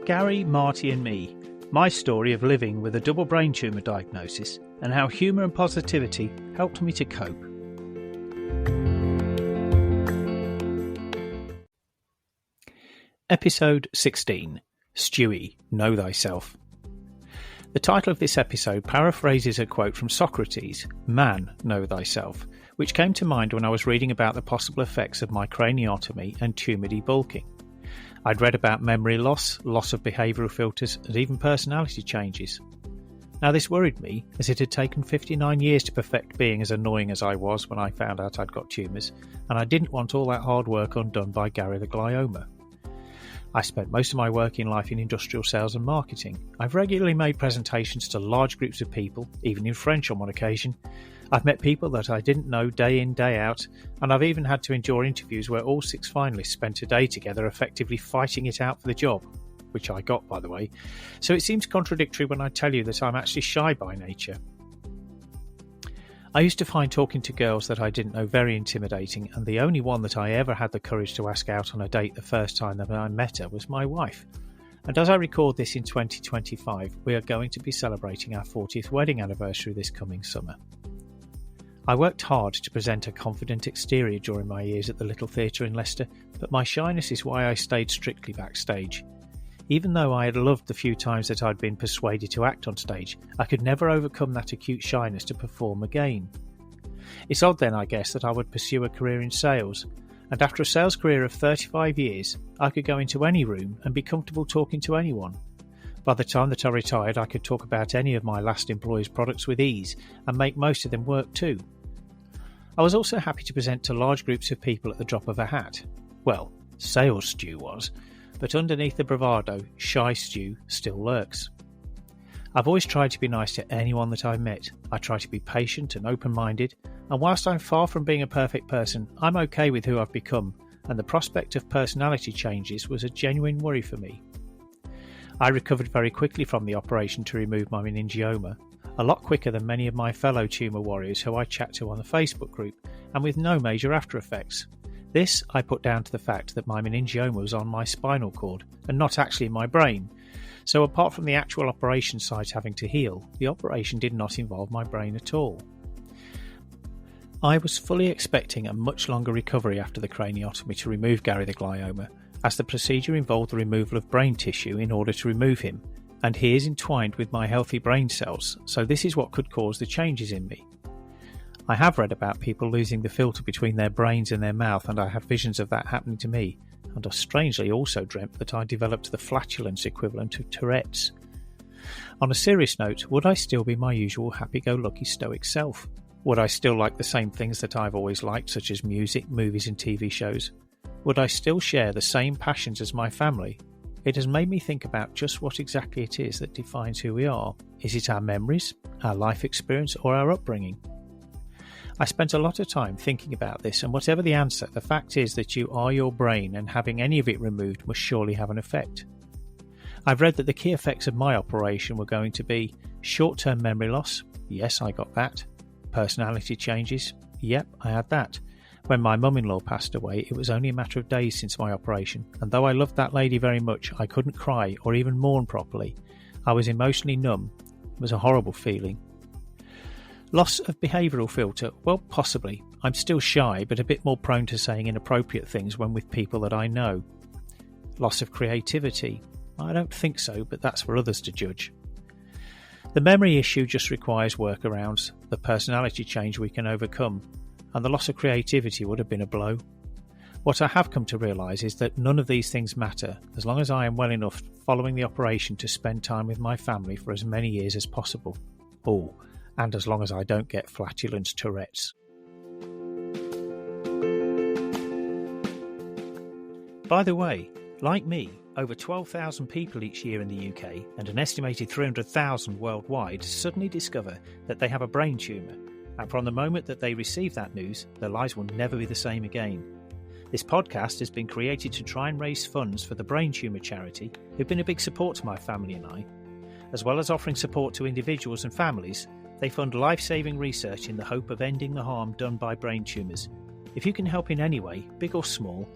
Gary, Marty and me, my story of living with a double brain tumour diagnosis and how humour and positivity helped me to cope. Episode 16. Stewie, Know Thyself. The title of this episode paraphrases a quote from Socrates, "Man, know thyself," which came to mind when I was reading about the possible effects of my craniotomy and tumour debulking. I'd read about memory loss, loss of behavioural filters, and even personality changes. Now this worried me, as it had taken 59 years to perfect being as annoying as I was when I found out I'd got tumours, and I didn't want all that hard work undone by Gary the glioma. I spent most of my working life in industrial sales and marketing. I've regularly made presentations to large groups of people, even in French on one occasion. I've met people that I didn't know day in, day out, and I've even had to endure interviews where all 6 finalists spent a day together effectively fighting it out for the job, which I got, by the way. So it seems contradictory when I tell you that I'm actually shy by nature. I used to find talking to girls that I didn't know very intimidating, and the only one that I ever had the courage to ask out on a date the first time that I met her was my wife. And as I record this in 2025, we are going to be celebrating our 40th wedding anniversary this coming summer. I worked hard to present a confident exterior during my years at the Little Theatre in Leicester, but my shyness is why I stayed strictly backstage. Even though I had loved the few times that I'd been persuaded to act on stage, I could never overcome that acute shyness to perform again. It's odd then, I guess, that I would pursue a career in sales, and after a sales career of 35 years, I could go into any room and be comfortable talking to anyone. By the time that I retired, I could talk about any of my last employer's products with ease and make most of them work too. I was also happy to present to large groups of people at the drop of a hat. Well, sales Stu was, but underneath the bravado, shy Stu still lurks. I've always tried to be nice to anyone that I've met. I try to be patient and open-minded, and whilst I'm far from being a perfect person, I'm okay with who I've become, and the prospect of personality changes was a genuine worry for me. I recovered very quickly from the operation to remove my meningioma, a lot quicker than many of my fellow tumour warriors who I chat to on the Facebook group, and with no major after effects. This I put down to the fact that my meningioma was on my spinal cord, and not actually in my brain. So apart from the actual operation site having to heal, the operation did not involve my brain at all. I was fully expecting a much longer recovery after the craniotomy to remove Gary the glioma, as the procedure involved the removal of brain tissue in order to remove him, and he is entwined with my healthy brain cells, so this is what could cause the changes in me. I have read about people losing the filter between their brains and their mouth, and I have visions of that happening to me, and I strangely also dreamt that I developed the flatulence equivalent of Tourette's. On a serious note, would I still be my usual happy-go-lucky stoic self? Would I still like the same things that I've always liked, such as music, movies and TV shows? Would I still share the same passions as my family? It has made me think about just what exactly it is that defines who we are. Is it our memories, our life experience, or our upbringing? I spent a lot of time thinking about this, and whatever the answer, the fact is that you are your brain, and having any of it removed must surely have an effect. I've read that the key effects of my operation were going to be short-term memory loss. Yes, I got that. Personality changes. Yep, I had that. When my mum-in-law passed away, it was only a matter of days since my operation, and though I loved that lady very much, I couldn't cry or even mourn properly. I was emotionally numb. It was a horrible feeling. Loss of behavioural filter? Well, possibly. I'm still shy, but a bit more prone to saying inappropriate things when with people that I know. Loss of creativity? I don't think so, but that's for others to judge. The memory issue just requires workarounds. The personality change we can overcome, and the loss of creativity would have been a blow. What I have come to realise is that none of these things matter as long as I am well enough following the operation to spend time with my family for as many years as possible. Oh, and as long as I don't get flatulence Tourette's. By the way, like me, over 12,000 people each year in the UK and an estimated 300,000 worldwide suddenly discover that they have a brain tumour, and from the moment that they receive that news, their lives will never be the same again. This podcast has been created to try and raise funds for the Brain Tumour charity, who've been a big support to my family and I. As well as offering support to individuals and families, they fund life-saving research in the hope of ending the harm done by brain tumours. If you can help in any way, big or small,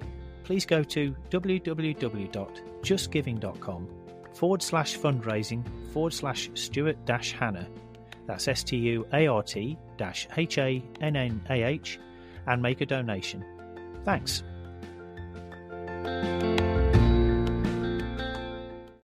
please go to www.justgiving.com /fundraising/Stuart-Hannah. That's STUART-HANNAH, and make a donation. Thanks.